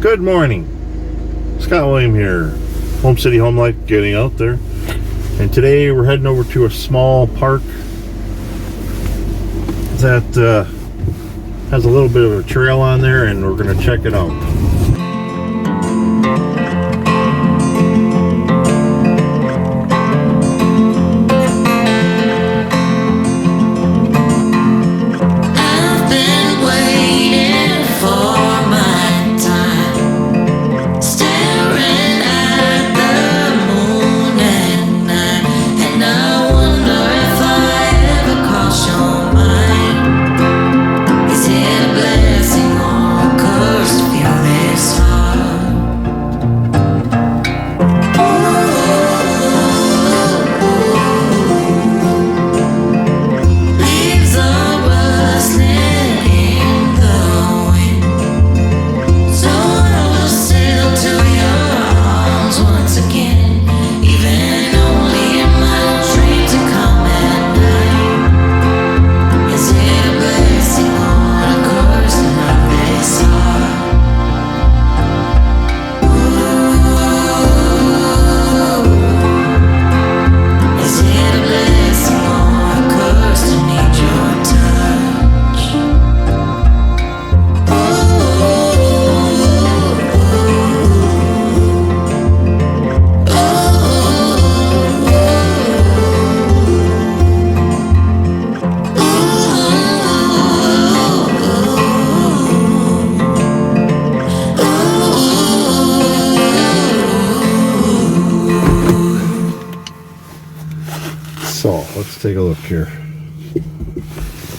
Good morning. Scott William here. Home City Home Life, getting out there. And today we're heading over to a small park that has a little bit of a trail on there, and we're going to check it out. So, let's take a look here.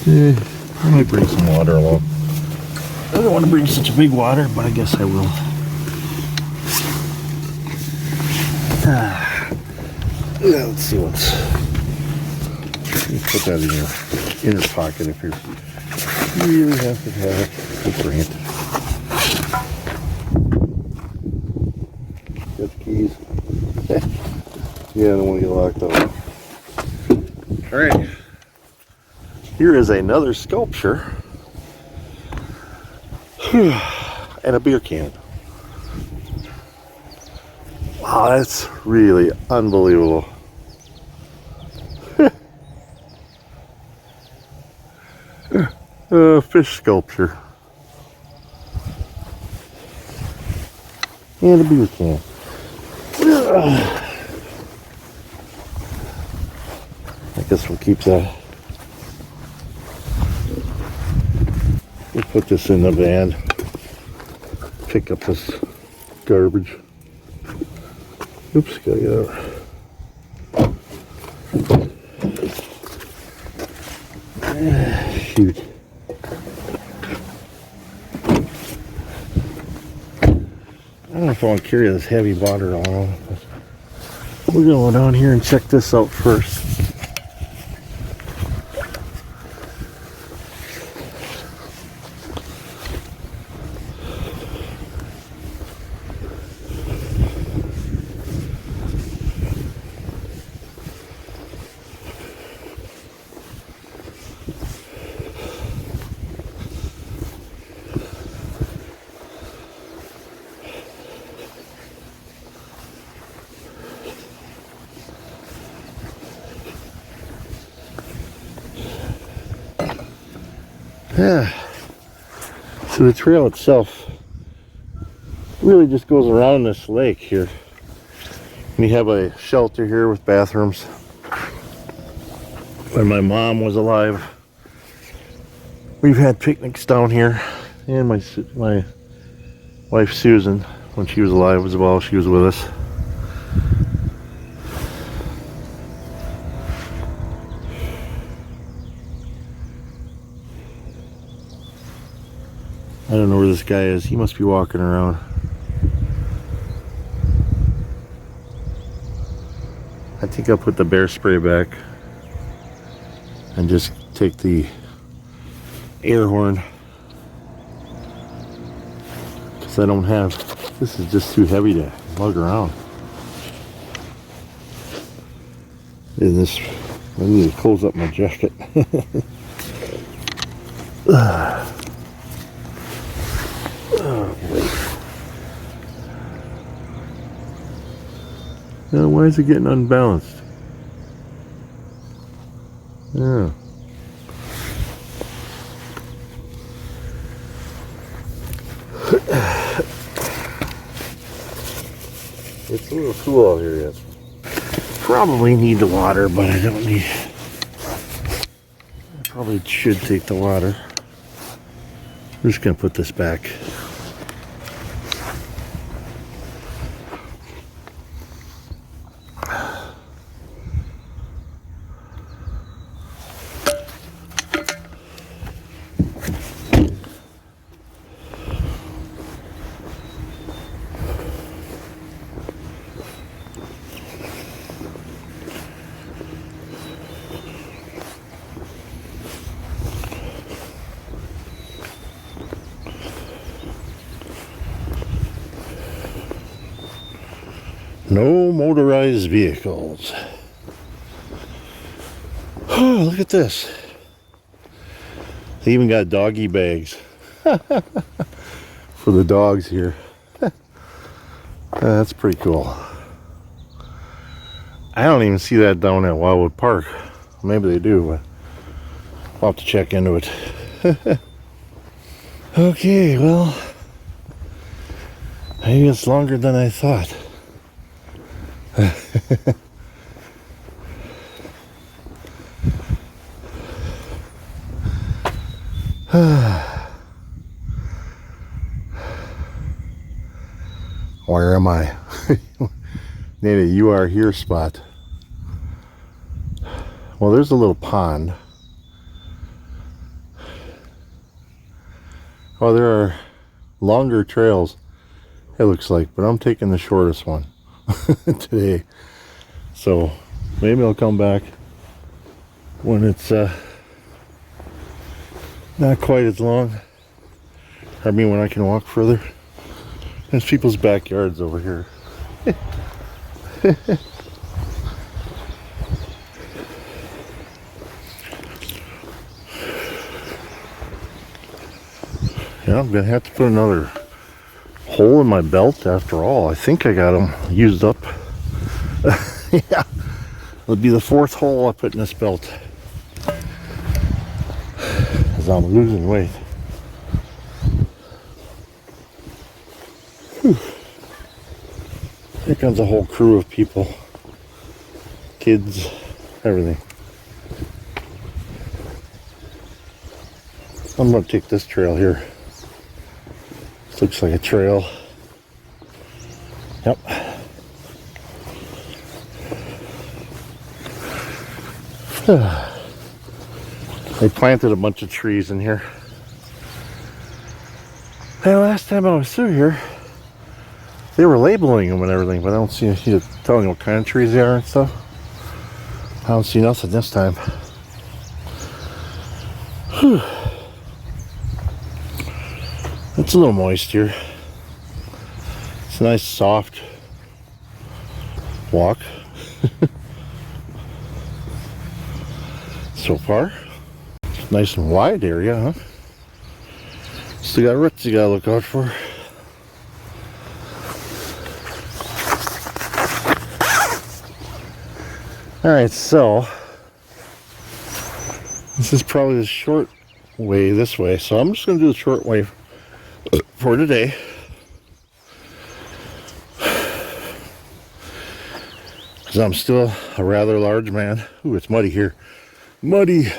I might bring some water along. I don't want to bring such a big water, but I guess I will. Yeah, let's see what's... You put that in your inner pocket if you really have to have it. We'll bring it. Got the keys. Yeah, I don't want to get locked up. Alright, here is another sculpture and a beer can. Wow, that's really unbelievable. Fish sculpture and a beer can. I guess we'll keep that. We'll put this in the van. Pick up this garbage. Oops, gotta get out. Shoot. I don't know if I want to carry this heavy water along, but we're gonna go down here and check this out first. Yeah. So the trail itself really just goes around this lake here. We have a shelter here with bathrooms. When my mom was alive, we've had picnics down here, and my wife Susan, when she was alive as well, she was with us. I don't know where this guy is. He must be walking around. I think I'll put the bear spray back and just take the air horn, because I don't have, this is just too heavy to lug around. And this, I need to close up my jacket. Oh, boy. Now, why is it getting unbalanced? Yeah. It's a little cool out here yet. Probably need the water, but I don't need. I probably should take the water. I'm just gonna put this back. No motorized vehicles. Oh, look at this. They even got doggy bags for the dogs here. That's pretty cool. I don't even see that down at Wildwood Park. Maybe they do, but I'll have to check into it. Okay, well, maybe it's longer than I thought. Where am I? Need a "you are here" spot. Well, there's a little pond. Oh, there are longer trails, it looks like, but I'm taking the shortest one today. So maybe I'll come back when it's not quite as long. I mean, when I can walk further. There's people's backyards over here. Yeah, I'm gonna have to put another hole in my belt after all. I think I got them used up. Yeah, it'll be the fourth hole I put in this belt as I'm losing weight. Whew. Here comes a whole crew of people, kids, everything. I'm gonna take this trail here. This looks like a trail. Yep. They planted a bunch of trees in here. Hey, last time I was through here, they were labeling them and everything, but I don't see you telling what kind of trees they are and stuff. I don't see nothing this time. Whew. It's a little moist here. It's a nice soft walk so far. It's nice and wide area, huh? Still got roots you gotta look out for. Alright, so this is probably the short way this way, so I'm just gonna do the short way for today. Because I'm still a rather large man. Ooh, it's muddy here. Muddy.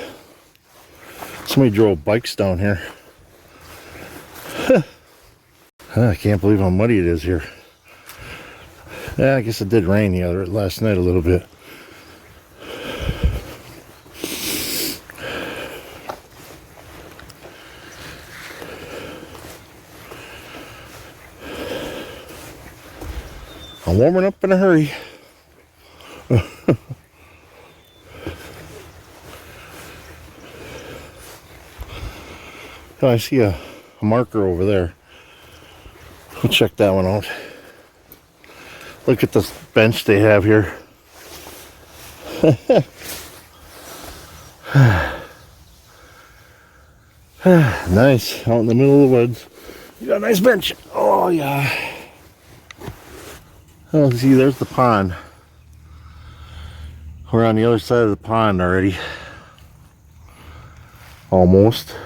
Somebody drove bikes down here. I can't believe how muddy it is here. Yeah, I guess it did rain last night a little bit. I'm warming up in a hurry. Oh, I see a marker over there. We'll check that one out. Look at this bench they have here. Nice, out in the middle of the woods. You got a nice bench. Oh yeah. Oh, see, there's the pond. We're on the other side of the pond already. Almost.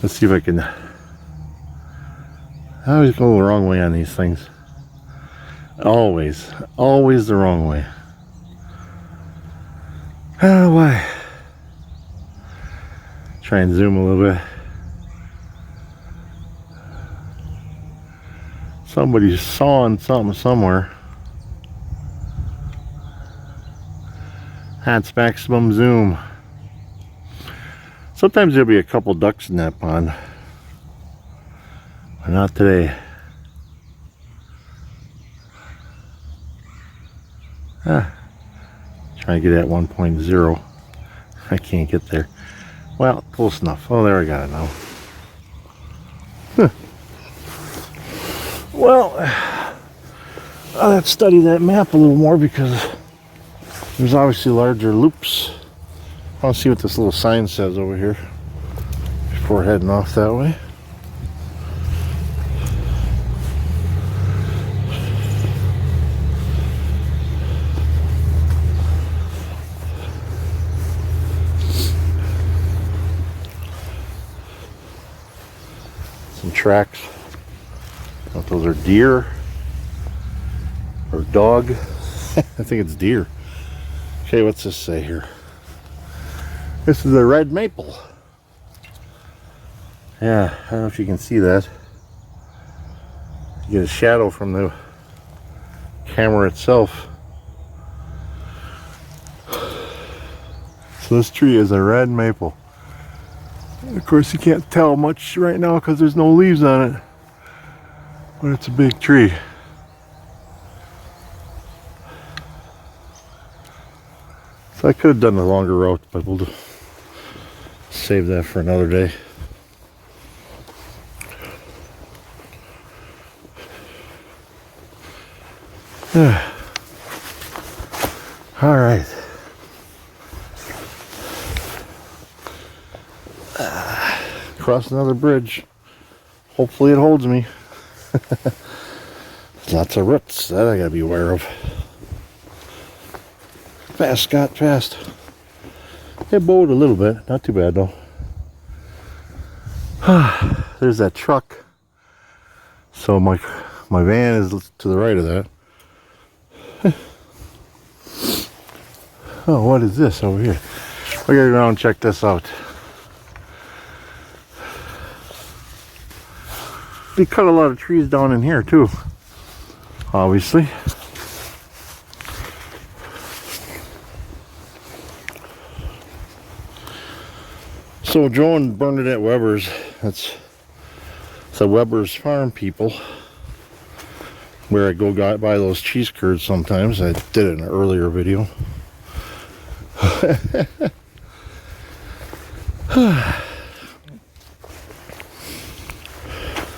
Let's see if I can. I always go the wrong way on these things. Always the wrong way. I don't know why. Try and zoom a little bit. Somebody's sawing something somewhere. That's maximum zoom. Sometimes there'll be a couple ducks in that pond, but not today. Trying to get at 1.0. I can't get there. Well, close enough. Oh, there I got it now. Well, I'll have to study that map a little more because there's obviously larger loops. I want to see what this little sign says over here before heading off that way. Some tracks. I don't know if those are deer or dog. I think it's deer. Okay, what's this say here? This is a red maple. Yeah, I don't know if you can see that. You get a shadow from the camera itself. So this tree is a red maple. Of course you can't tell much right now because there's no leaves on it. But it's a big tree. So I could have done a longer route, but we'll save that for another day. All right. Cross another bridge. Hopefully it holds me. Lots of roots that I gotta be aware of. Fast, Scott, fast. It bowed a little bit, not too bad though. There's that truck. So my van is to the right of that. Oh, what is this over here? We gotta go and check this out. They cut a lot of trees down in here too, obviously. So Joe and Bernadette Weber's, that's the Weber's Farm people, where I go buy those cheese curds sometimes. I did it in an earlier video.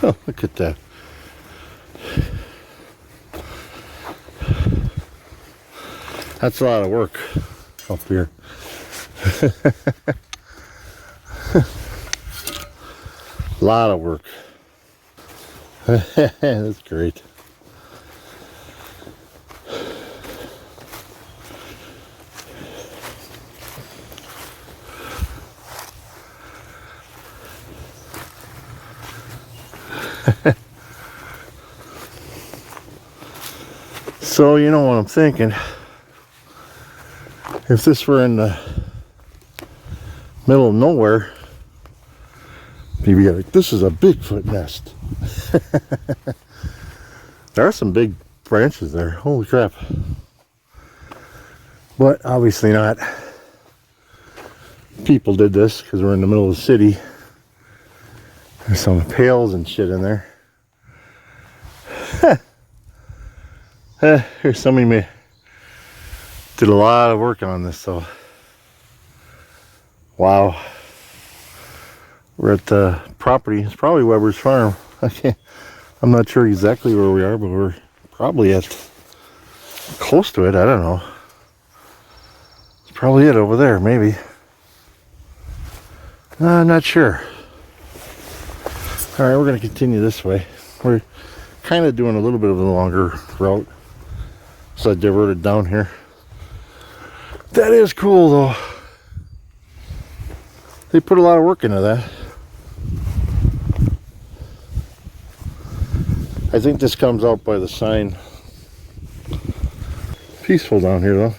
Oh, look at that. That's a lot of work up here. A lot of work. That's great. So you know what I'm thinking, if this were in the middle of nowhere, maybe like, this is a Bigfoot nest. There are some big branches there, holy crap. But obviously not. People did this because we're in the middle of the city. There's some pails and shit in there. Here's somebody did a lot of work on this, so wow. We're at the property. It's probably Weber's Farm. I'm not sure exactly where we are, but we're probably at close to it. I don't know. It's probably it over there, maybe. I'm not sure. All right, we're going to continue this way. We're kind of doing a little bit of a longer route, so I diverted down here. That is cool though. They put a lot of work into that. I think this comes out by the sign. Peaceful down here though.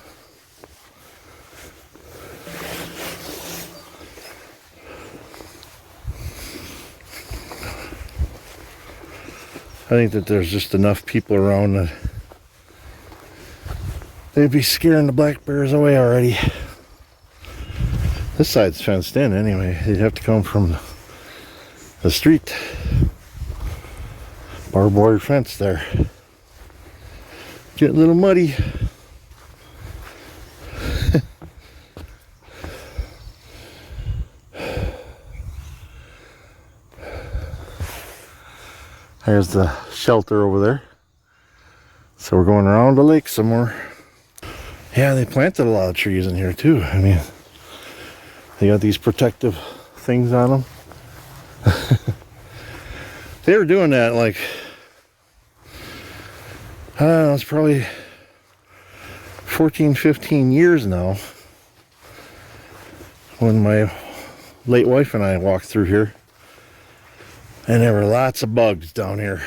I think that there's just enough people around that they'd be scaring the black bears away already. This side's fenced in anyway. They'd have to come from the street. Barbed wire fence there. Get a little muddy. There's the shelter over there. So we're going around the lake some more. Yeah, they planted a lot of trees in here too. I mean, they got these protective things on them. They were doing that like, I don't know, it's probably 14, 15 years now. When my late wife and I walked through here. And there were lots of bugs down here.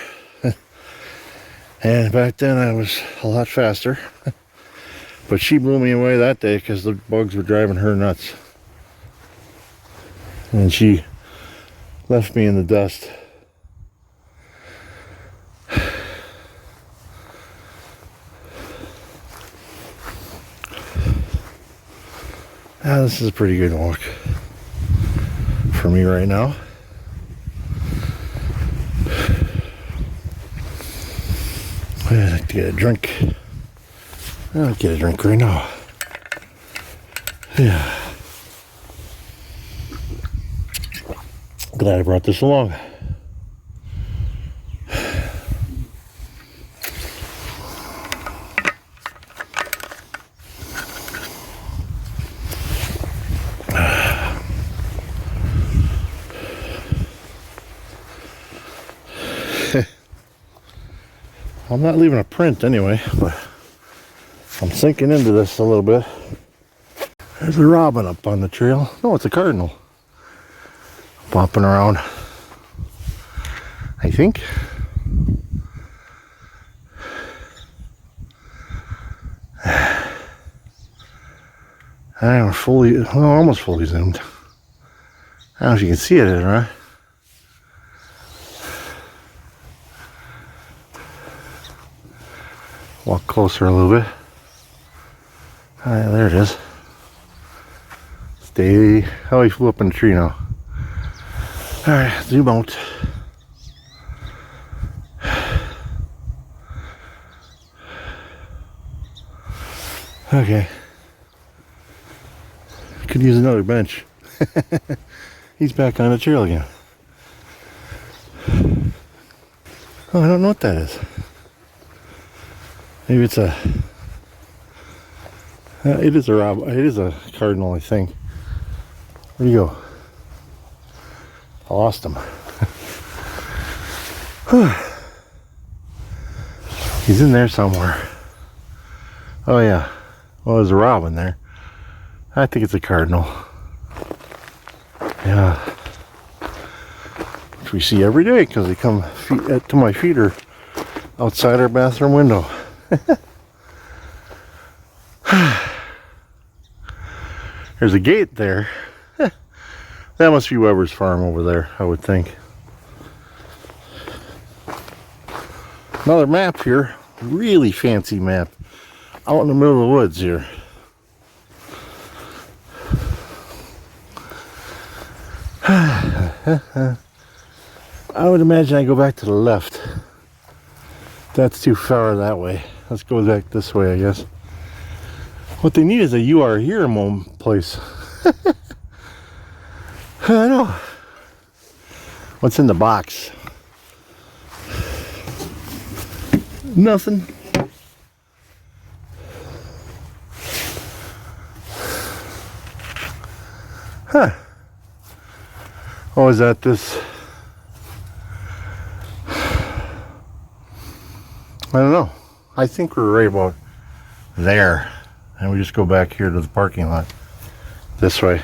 And back then I was a lot faster. But she blew me away that day because the bugs were driving her nuts. And she left me in the dust. This is a pretty good walk for me right now. I'd like to get a drink. I'll get a drink right now. Yeah. Glad I brought this along. I'm not leaving a print anyway, but I'm sinking into this a little bit. There's a robin up on the trail. No, it's a cardinal. Bopping around, I think. I'm fully, well, almost fully zoomed. I don't know if you can see it, right? Walk closer a little bit. There it is. Stay. Oh, he flew up in the tree now. Alright, zoom out. Okay. Could use another bench. He's back on the trail again. Oh, I don't know what that is. Maybe it's a. It is a it is a cardinal, I think. Where'd he go? I lost him. He's in there somewhere. Oh yeah. Well, there's a robin there. I think it's a cardinal. Yeah. Which we see every day because they come to my feeder outside our bathroom window. There's a gate there. That must be Weber's farm over there, I would think. Another map here. Really fancy map. Out in the middle of the woods here. I would imagine I go back to the left. That's too far that way. Let's go back this way, I guess. What they need is a "You Are Here" place. I know. What's in the box? Nothing. Huh. Oh, is that this? I don't know. I think we're right about there. And we just go back here to the parking lot. This way.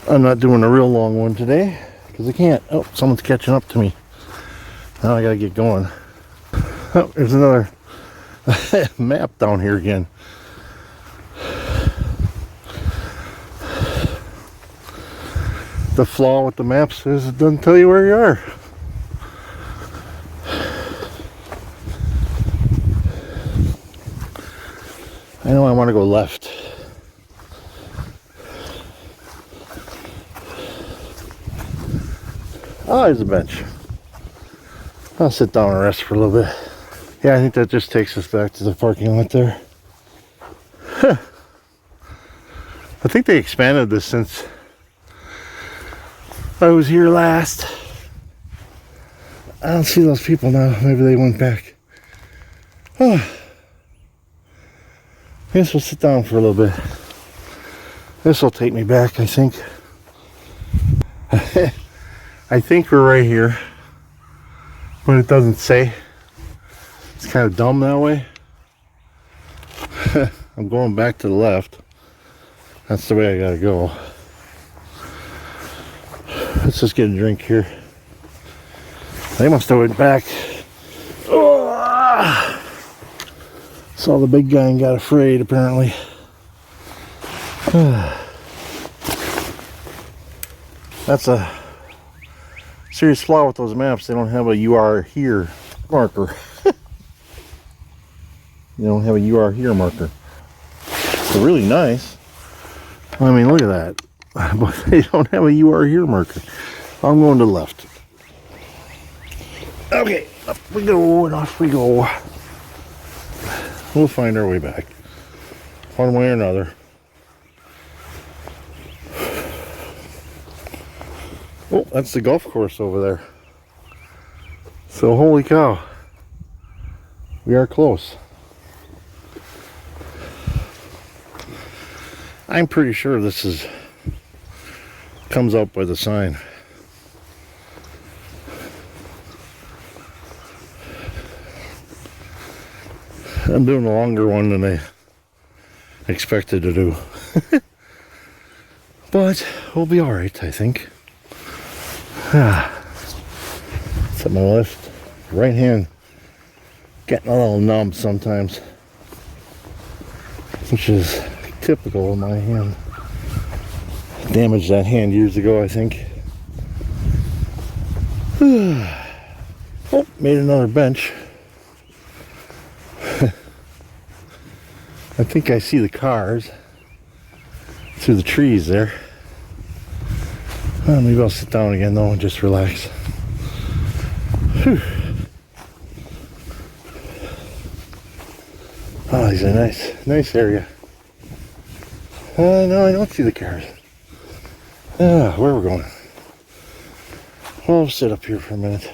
I'm not doing a real long one today because I can't. Oh, someone's catching up to me. Now I gotta get going. Oh, there's another map down here again. The flaw with the maps is it doesn't tell you where you are. I know I want to go left. Oh, there's a bench. I'll sit down and rest for a little bit. Yeah, I think that just takes us back to the parking lot there. I think they expanded this since I was here last. I don't see those people now. Maybe they went back. Oh. I guess we'll sit down for a little bit. This will take me back, I think. I think we're right here, but it doesn't say. It's kind of dumb that way. I'm going back to the left. That's the way I gotta go. Let's just get a drink here. They must have went back. Oh, saw the big guy and got afraid, apparently. That's a serious flaw with those maps. They don't have a "you are here" marker. They don't have a "you are here" marker. They're really nice. I mean, look at that. But they don't have a "you are here" marker. I'm going to the left. Okay, up we go and off we go. We'll find our way back, one way or another. Oh, that's the golf course over there. So, holy cow, we are close. I'm pretty sure this is comes out by the sign. I'm doing a longer one than I expected to do. But we'll be alright, I think. It's at my left, right hand getting a little numb sometimes, which is typical of my hand. Damaged that hand years ago, I think. Oh, made another bench. I think I see the cars through the trees there. Well, maybe I'll sit down again though and just relax. Whew. Oh, these are nice area. No, I don't see the cars. Where we're going? Well, I'll sit up here for a minute.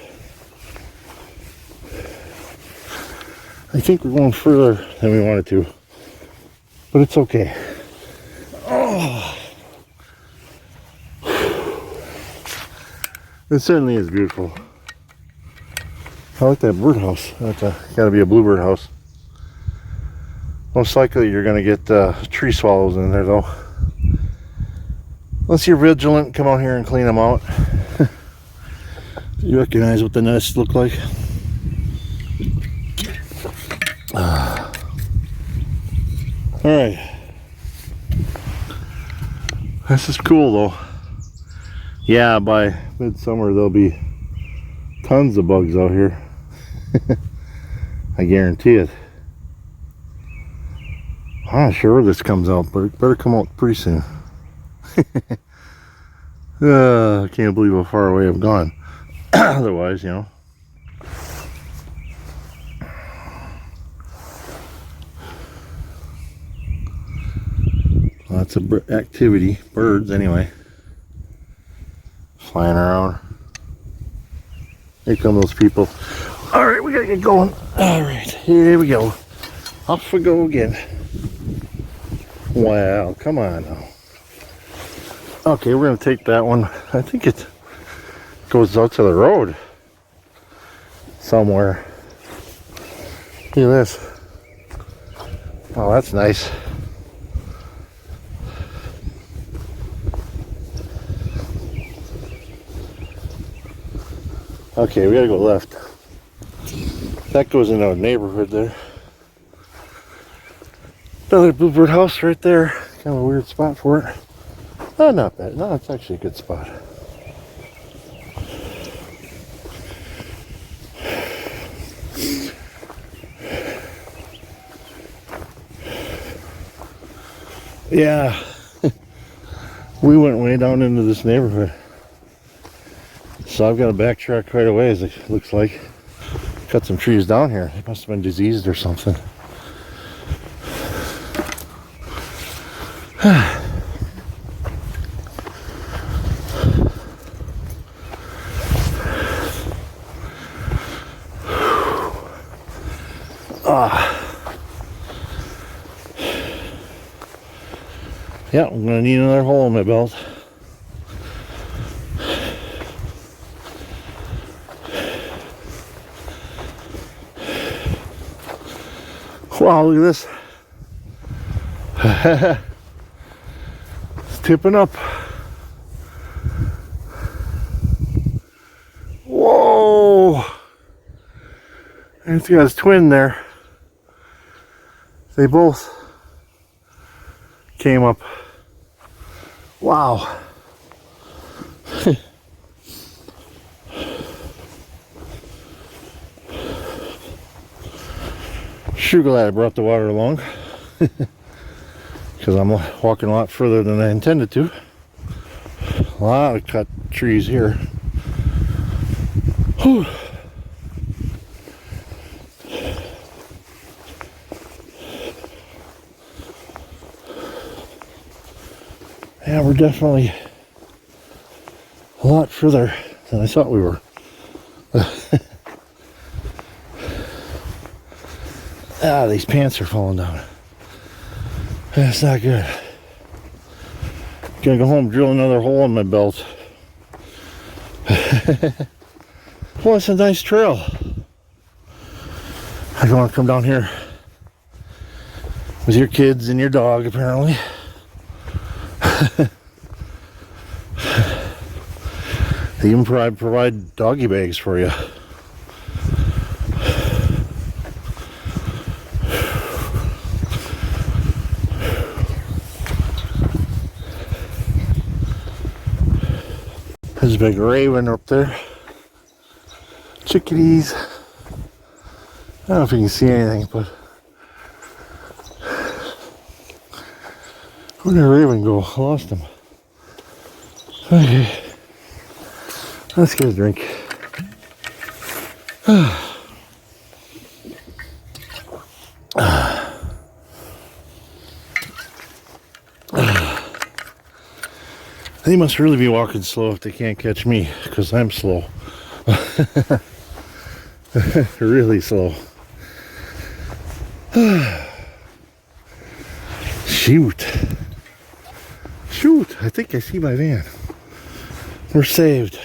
I think we're going further than we wanted to, but it's okay. Oh, it certainly is beautiful. I like that birdhouse. That's got to be a bluebird house. Most likely you're going to get tree swallows in there though. Unless you're vigilant, come out here and clean them out. You recognize what the nests look like? Alright. This is cool though. Yeah, by midsummer there'll be tons of bugs out here. I guarantee it. I'm not sure where this comes out, but it better come out pretty soon. I can't believe how far away I've gone. Otherwise, you know. Lots of activity, birds anyway, flying around. Here come those people. All right, we gotta get going. All right, here we go. Off we go again. Wow, come on now. Okay, we're gonna take that one. I think it goes out to the road somewhere. Look at this. Oh, that's nice. Okay, we gotta go left. That goes into a neighborhood there. Another bluebird house right there. Kind of a weird spot for it. Oh, not bad. No, it's actually a good spot. Yeah, we went way down into this neighborhood. So I've got to backtrack quite a ways, it looks like. Cut some trees down here. They must have been diseased or something. Yeah, I'm gonna need another hole in my belt. Wow, look at this. It's tipping up. Whoa! And it's got his twin there. They both came up. Wow. Sure glad I brought the water along. Because I'm walking a lot further than I intended to. A lot of cut trees here. Whew. Yeah, we're definitely a lot further than I thought we were. Ah, these pants are falling down. That's not good. Gonna go home, drill another hole in my belt. Well, it's a nice trail. I don't want to come down here with your kids and your dog, apparently. They even provide doggy bags for you. There's a big raven up there. Chickadees. I don't know if you can see anything, but where'd the raven go? I lost him. Okay. Let's get a drink. They must really be walking slow if they can't catch me, because I'm slow. Really slow. Shoot. Shoot, I think I see my van. We're saved.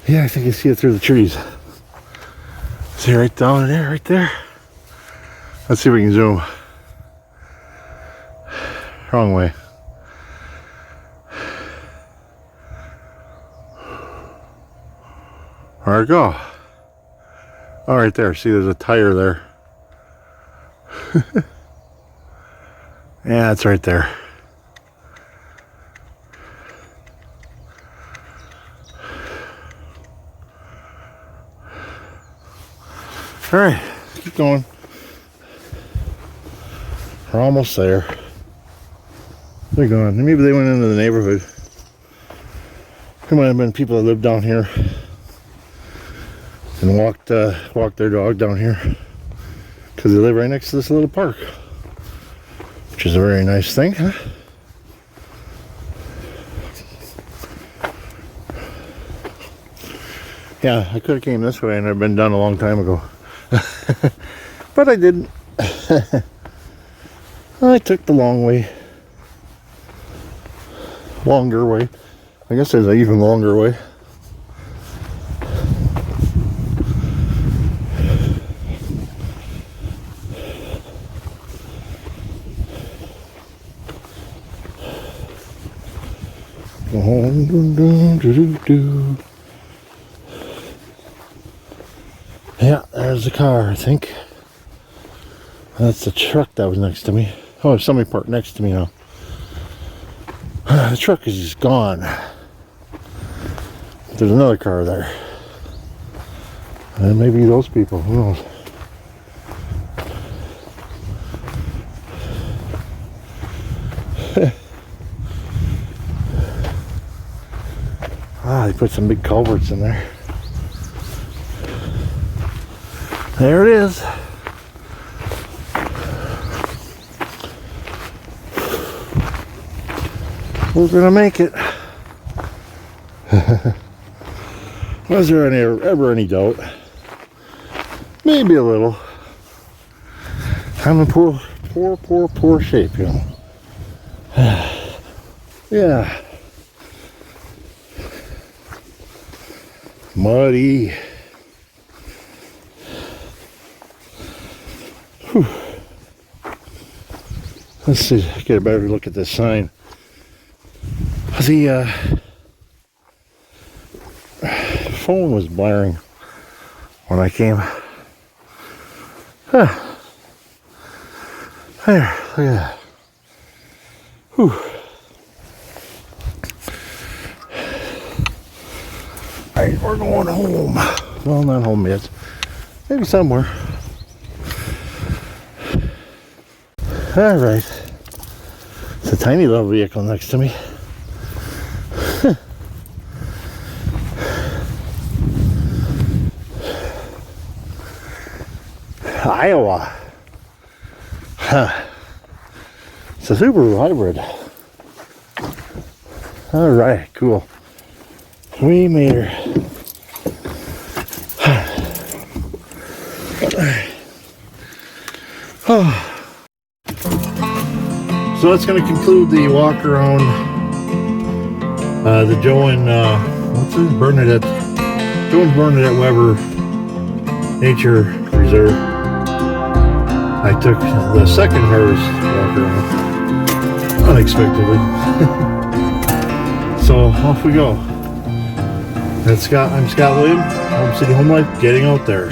Yeah, I think I see it through the trees. See right down there, right there. Let's see if we can zoom. Wrong way. Where'd it go? Oh, right there. See, there's a tire there. Yeah, it's right there. All right, keep going. We're almost there. They're gone. Maybe they went into the neighborhood. There might have been people that lived down here and walked their dog down here because they live right next to this little park, which is a very nice thing, huh? Yeah, I could have came this way and I've been done a long time ago. But I didn't. I took the long way. Longer way. I guess there's an even longer way. Yeah, there's the car, I think. That's the truck that was next to me. Oh, somebody parked next to me now. The truck is just gone. There's another car there. And maybe those people, who knows? Ah, they put some big culverts in there. There it is. We're gonna make it. Was there ever any doubt? Maybe a little. I'm in poor shape, you know. Yeah. Muddy. Whew. Let's see, get a better look at this sign. The phone was blaring when I came. Huh. There, look at that. Whew. Alright, we're going home. Well, not home yet. Maybe somewhere. Alright. It's a tiny little vehicle next to me. Iowa. Huh. It's a Subaru hybrid. Alright, cool. We made her. So that's going to conclude the walk around the Joe and what's his Bernadette, Joe and Bernadette Weber Nature Reserve. I took the second hardest walk around unexpectedly. So off we go. I'm Scott William, Home City Home Life, getting out there.